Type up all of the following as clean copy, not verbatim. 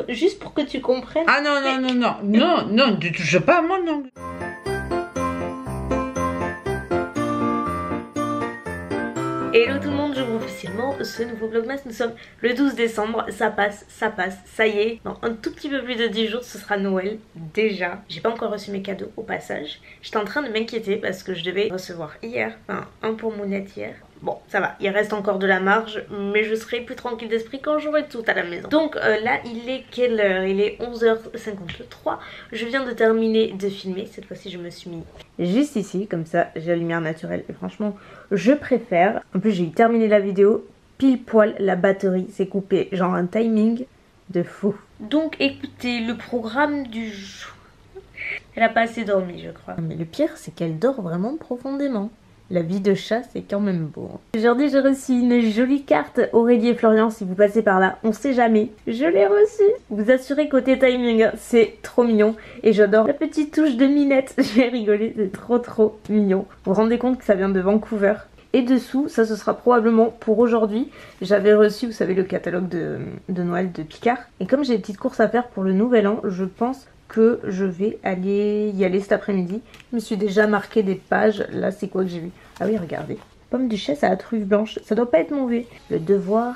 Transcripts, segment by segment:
Juste pour que tu comprennes. Ah non, non, non, non, non, non, ne touche pas à mon ongle. Hello tout le monde, j'ouvre officiellement ce nouveau vlogmas. Nous sommes le 12 décembre, ça passe, ça y est. Dans un tout petit peu plus de 10 jours, ce sera Noël déjà. J'ai pas encore reçu mes cadeaux au passage. J'étais en train de m'inquiéter parce que je devais recevoir hier, enfin un pour Mounette hier. Bon, ça va, il reste encore de la marge, mais je serai plus tranquille d'esprit quand j'aurai tout à la maison. Donc là, il est quelle heure? Il est 11h53. Je viens de terminer de filmer. Cette fois-ci, je me suis mis juste ici, comme ça, j'ai la lumière naturelle. Et franchement, je préfère. En plus, j'ai terminé la vidéo, pile poil, la batterie s'est coupée. Genre un timing de fou. Donc écoutez, le programme du jour. Elle a pas assez dormi, je crois. Mais le pire, c'est qu'elle dort vraiment profondément. La vie de chat, c'est quand même beau. Aujourd'hui, j'ai reçu une jolie carte. Aurélie et Florian, si vous passez par là, on sait jamais. Je l'ai reçue. Vous assurez côté timing, c'est trop mignon. Et j'adore la petite touche de Minette. J'ai rigolé, c'est trop mignon. Vous vous rendez compte que ça vient de Vancouver. Et dessous, ça ce sera probablement pour aujourd'hui. J'avais reçu, vous savez, le catalogue de Noël de Picard. Et comme j'ai des petites courses à faire pour le nouvel an, je pense que je vais y aller cet après-midi. Je me suis déjà marqué des pages. Là, c'est quoi que j'ai vu? Ah oui, regardez. Pomme duchesse à la truffe blanche. Ça doit pas être mauvais. Le devoir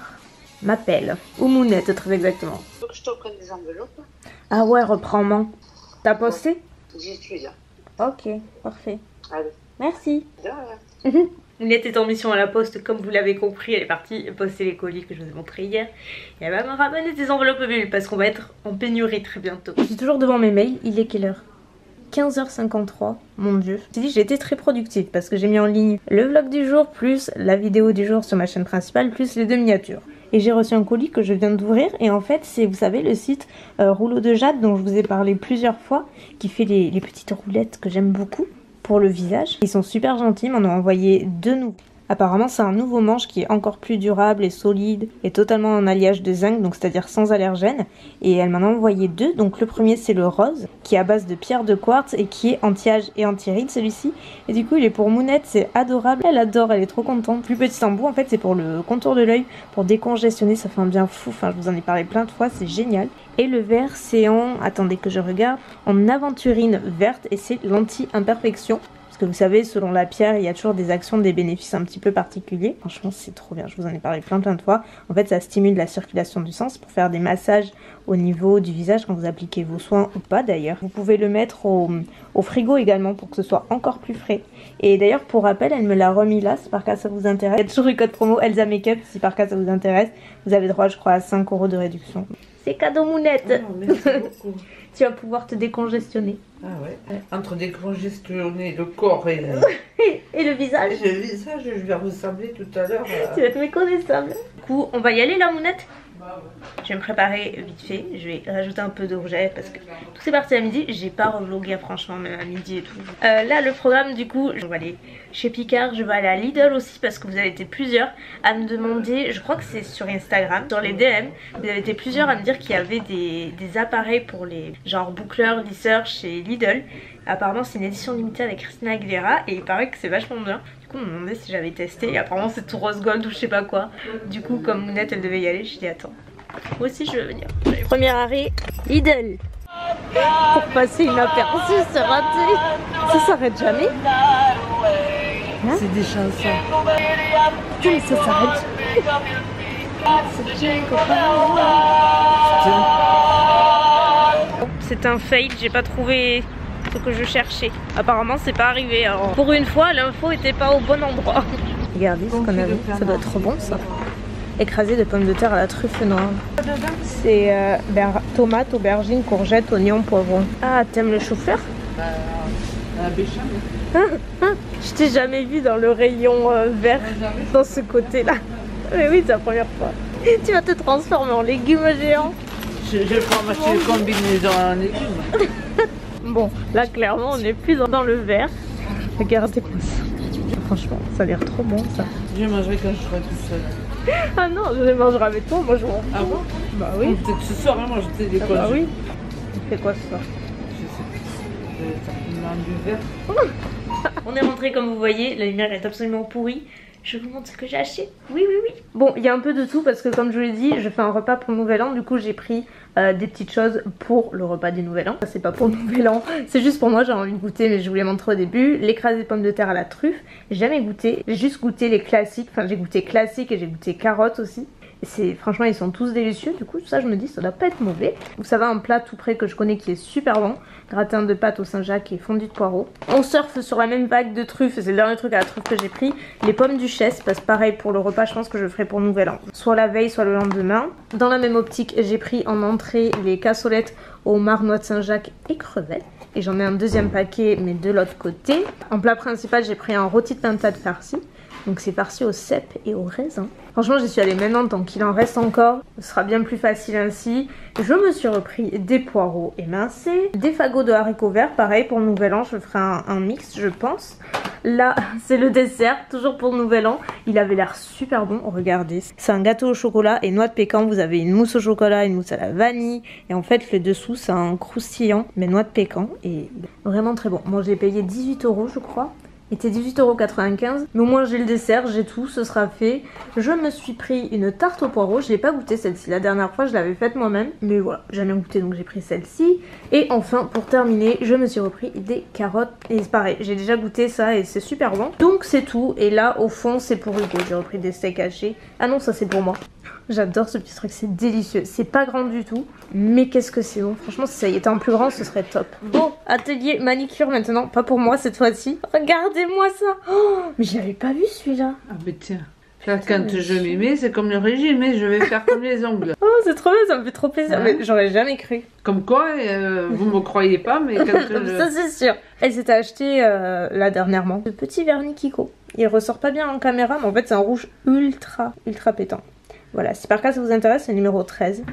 m'appelle. Ou Mounette, très exactement. Faut que je te prenne des enveloppes. Ah ouais, reprends-moi. T'as posté? J'y suis là. Ok, parfait. Allez. Merci. De rien. Mounette est en mission à la poste, comme vous l'avez compris. Elle est partie poster les colis que je vous ai montrés hier. Et elle va me ramener des enveloppes bulles parce qu'on va être en pénurie très bientôt. Je suis toujours devant mes mails. Il est quelle heure? 15h53, mon dieu. J'ai été très productive parce que j'ai mis en ligne le vlog du jour plus la vidéo du jour sur ma chaîne principale plus les deux miniatures. Et j'ai reçu un colis que je viens d'ouvrir et en fait c'est, vous savez, le site Rouleau de Jade dont je vous ai parlé plusieurs fois, qui fait les petites roulettes que j'aime beaucoup pour le visage. Ils sont super gentils, ils m'en ont envoyé deux nouveaux. Apparemment c'est un nouveau manche qui est encore plus durable et solide et totalement en alliage de zinc, donc c'est-à-dire sans allergène. Et elle m'en a envoyé deux. Donc le premier c'est le rose qui est à base de pierre de quartz et qui est anti-âge et anti-rides celui-ci. Et du coup il est pour Mounette, c'est adorable. Elle adore, elle est trop contente. Plus petit embout en fait, c'est pour le contour de l'œil, pour décongestionner, ça fait un bien fou. Enfin je vous en ai parlé plein de fois, c'est génial. Et le vert c'est en, attendez que je regarde, en aventurine verte et c'est l'anti-imperfection. Que vous savez, selon la pierre, il y a toujours des actions, des bénéfices un petit peu particuliers. Franchement, c'est trop bien. Je vous en ai parlé plein de fois. En fait, ça stimule la circulation du sang pour faire des massages au niveau du visage quand vous appliquez vos soins ou pas d'ailleurs. Vous pouvez le mettre au frigo également pour que ce soit encore plus frais. Et d'ailleurs, pour rappel, elle me l'a remis là, si par cas ça vous intéresse. Il y a toujours le code promo Elsa Makeup, si par cas ça vous intéresse. Vous avez droit, je crois, à 5 € de réduction. C'est cadeau Mounette. Oh, merci beaucoup. Tu vas pouvoir te décongestionner. Ah ouais. Entre décongestionner le corps et le visage. Et le visage, je vais ressembler tout à l'heure. Tu vas être méconnaissable. Du coup, on va y aller là, Mounette? Je vais me préparer vite fait. Je vais rajouter un peu de rouge à lèvres parce que tout c'est parti à midi. J'ai pas revlogué franchement, même à midi et tout. Là, le programme, du coup, je vais aller chez Picard. Je vais aller à Lidl aussi parce que vous avez été plusieurs à me demander. Je crois que c'est sur Instagram, sur les DM. Vous avez été plusieurs à me dire qu'il y avait des appareils pour les genre boucleurs, lisseurs chez Lidl. Apparemment, c'est une édition limitée avec Christina Aguilera et il paraît que c'est vachement bien. Du coup, on me demandait si j'avais testé. Et apparemment, c'est tout rose gold ou je sais pas quoi. Du coup, comme Mounette, elle devait y aller, je dis attends. Moi aussi, je veux venir. Premier arrêt, Lidl. Pour passer inaperçu, c'est raté. Ça s'arrête jamais. Hein? C'est des chansons. Putain, mais ça s'arrête. C'est un fail, j'ai pas trouvé ce que je cherchais. Apparemment c'est pas arrivé. Alors, pour une fois l'info était pas au bon endroit. Regardez ce qu'on a vu, ça doit être bon ça. Écrasé de pommes de terre à la truffe noire. C'est tomates, aubergines, courgettes, oignons, poivrons. Ah, t'aimes le chou-fleur? La béchamel. Je t'ai jamais vu dans le rayon vert, dans ce côté-là. Mais oui, c'est la première fois. Tu vas te transformer en légumes géants. Je vais pas m'acheter une combinaison en légumes. Bon, là clairement on n'est plus dans le vert. Regardez-moi ça. Franchement, ça a l'air trop bon ça. Je mangerai quand je serai toute seule. Ah non, je les mangerai avec toi, moi je m'en fous. Ah bon? Bah oui. Peut-être ce soir, hein, moi je t'ai des Bah oui. Tu fais quoi ce soir? Je sais pas. Certainement du vert. On est rentré comme vous voyez, la lumière est absolument pourrie. Je vous montre ce que j'ai acheté. Oui, oui, oui. Bon, il y a un peu de tout parce que comme je vous l'ai dit, je fais un repas pour le nouvel an. Du coup, j'ai pris des petites choses pour le repas du nouvel an. Ça, c'est pas pour le nouvel an, c'est juste pour moi. J'ai envie de goûter, mais je vous l'ai montré au début. L'écrasé de pommes de terre à la truffe. J'ai jamais goûté. J'ai juste goûté les classiques. Enfin, j'ai goûté classique et j'ai goûté carottes aussi. Franchement ils sont tous délicieux, du coup ça je me dis ça doit pas être mauvais. Vous savez, un plat tout prêt que je connais qui est super bon, gratin de pâtes au Saint-Jacques et fondu de poireaux. On surfe sur la même vague de truffes, c'est le dernier truc à la truffe que j'ai pris. Les pommes duchesse, parce que pareil pour le repas je pense que je ferai pour le nouvel an, soit la veille soit le lendemain. Dans la même optique j'ai pris en entrée les cassolettes au homard, noix de Saint-Jacques et crevettes. Et j'en ai un deuxième paquet mais de l'autre côté. En plat principal j'ai pris un rôti de pintade farci. Donc c'est farci au cèpe et au raisin. Franchement j'y suis allée maintenant tant qu'il en reste encore. Ce sera bien plus facile ainsi. Je me suis repris des poireaux émincés, des fagots de haricots verts. Pareil pour le nouvel an je ferai un mix je pense. Là c'est le dessert, toujours pour le nouvel an. Il avait l'air super bon, regardez. C'est un gâteau au chocolat et noix de pécan. Vous avez une mousse au chocolat, une mousse à la vanille. Et en fait le dessous c'est un croustillant mais noix de pécan. Et vraiment très bon. Moi je l'ai payé 18 € je crois. Il était 18,95 €, mais au moins j'ai le dessert, j'ai tout, ce sera fait. Je me suis pris une tarte aux poireaux, je l'ai pas goûté celle-ci, la dernière fois je l'avais faite moi-même, mais voilà, j'ai jamais goûté donc j'ai pris celle-ci. Et enfin pour terminer, je me suis repris des carottes, et c'est pareil, j'ai déjà goûté ça et c'est super bon. Donc c'est tout, et là au fond c'est pour Hugo, j'ai repris des steaks hachés. Ah non ça c'est pour moi. J'adore ce petit truc, c'est délicieux. C'est pas grand du tout, mais qu'est-ce que c'est bon. Franchement, si ça y était en plus grand, ce serait top. Bon, atelier manicure maintenant. Pas pour moi cette fois-ci. Regardez-moi ça. Oh, mais je l'avais pas vu celui-là. Ah mais tiens, là quand je m'y mets, c'est comme le régime, je vais faire comme les ongles. Oh, c'est trop bien, ça me fait trop plaisir. Mais j'aurais jamais cru. Comme quoi, vous me croyez pas, mais quand Ça c'est sûr. Elle s'était achetée là dernièrement. Le petit vernis Kiko. Il ressort pas bien en caméra, mais en fait c'est un rouge ultra pétant. Voilà, si par cas ça vous intéresse, c'est le numéro 13.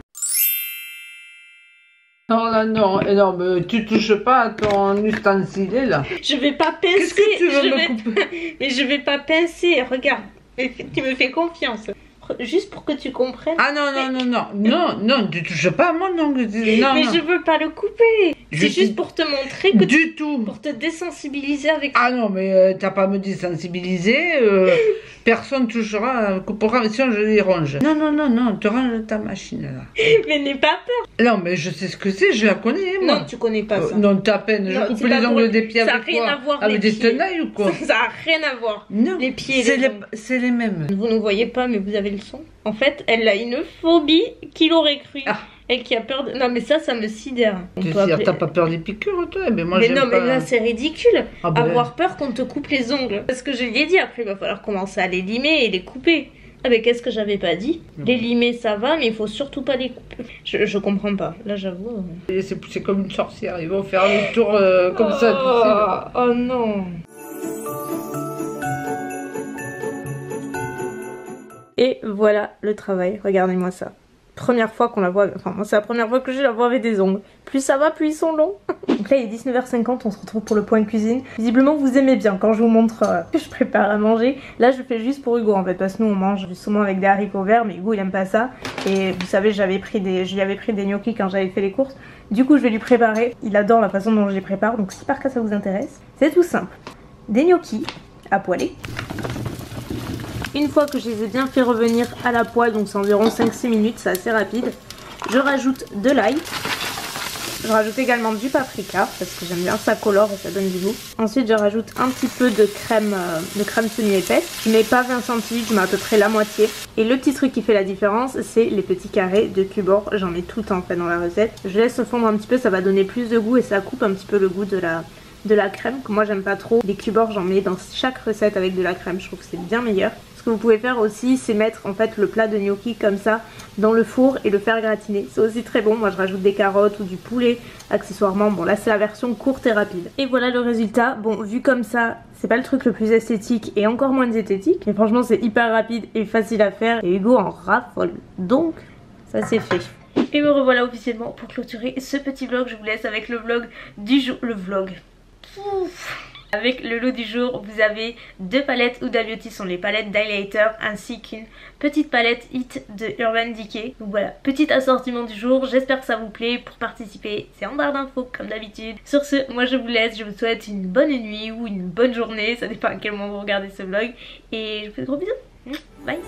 Non, là, non, et non, mais tu touches pas à ton ustensile là. Je vais pas pincer. Qu'est-ce que tu veux me couper? Mais je vais pas pincer, regarde. Tu me fais confiance. Juste pour que tu comprennes. Ah non, tu touches pas à mon ongle. Non, mais je veux pas le couper. C'est juste pour te montrer que du tout. Pour te désensibiliser avec. Ah non, mais t'as pas à me désensibiliser. Personne touchera, coupera, mais sinon je les ronge. Non, tu ranges ta machine là. Mais n'aie pas peur. Non, mais je sais ce que c'est, je la connais moi. Non, tu connais pas ça. Non, t'as peine, je coupe les ongles des pieds avec quoi? Ça n'a rien à voir. Avec des tenailles ou quoi? Ça a rien à voir. Non, les pieds c'est les mêmes. Vous ne voyez pas, mais vous avez le son. En fait, elle a une phobie, qui l'aurait cru. Ah. Et qui a peur de... Non mais ça me sidère. T'as pas peur des piqûres toi? Mais moi mais non pas... mais là c'est ridicule. Ah ben... Avoir peur qu'on te coupe les ongles. Parce que je lui ai dit après il va falloir commencer à les limer et les couper. Ah mais qu'est-ce que j'avais pas dit? Les limer ça va mais il faut surtout pas les couper. Je comprends pas, là j'avoue. C'est comme une sorcière, ils vont faire le tour comme ça. Oh non. Et voilà le travail, regardez-moi ça. Première fois qu'on la voit, enfin moi c'est la première fois que je la vois avec des ongles. Plus ça va, plus ils sont longs. Donc là il est 19h50, on se retrouve pour le point cuisine. Visiblement vous aimez bien quand je vous montre que je prépare à manger. Là je fais juste pour Hugo en fait, parce que nous on mange du saumon avec des haricots verts, mais Hugo il aime pas ça. Et vous savez je lui avais pris des gnocchis quand j'avais fait les courses. Du coup je vais lui préparer, il adore la façon dont je les prépare. Donc si par cas ça vous intéresse, c'est tout simple. Des gnocchis à poêler. Une fois que je les ai bien fait revenir à la poêle, donc c'est environ 5-6 minutes, c'est assez rapide, je rajoute de l'ail. Je rajoute également du paprika, parce que j'aime bien, ça colore et ça donne du goût. Ensuite je rajoute un petit peu de crème semi-épaisse. Je mets pas 20 centilitres, je mets à peu près la moitié. Et le petit truc qui fait la différence, c'est les petits carrés de cube-or. J'en mets tout le temps en fait dans la recette. Je laisse fondre un petit peu, ça va donner plus de goût et ça coupe un petit peu le goût de la crème, que moi j'aime pas trop. Les cube-or j'en mets dans chaque recette avec de la crème, je trouve que c'est bien meilleur. Ce que vous pouvez faire aussi, c'est mettre en fait le plat de gnocchi comme ça dans le four et le faire gratiner. C'est aussi très bon. Moi je rajoute des carottes ou du poulet accessoirement. Bon là c'est la version courte et rapide. Et voilà le résultat. Bon vu comme ça, c'est pas le truc le plus esthétique et encore moins diététique. Mais franchement c'est hyper rapide et facile à faire. Et Hugo en raffole. Donc ça c'est fait. Et me revoilà officiellement pour clôturer ce petit vlog. Je vous laisse avec le vlog du jour. Le vlog. Ouf. Avec le lot du jour, vous avez 2 palettes Huda Beauty, sont les palettes d'highlighter, ainsi qu'une petite palette Hit de Urban Decay. Donc voilà, petit assortiment du jour, j'espère que ça vous plaît. Pour participer, c'est en barre d'infos comme d'habitude. Sur ce, moi je vous laisse, je vous souhaite une bonne nuit ou une bonne journée, ça dépend à quel moment vous regardez ce vlog. Et je vous fais de gros bisous, bye.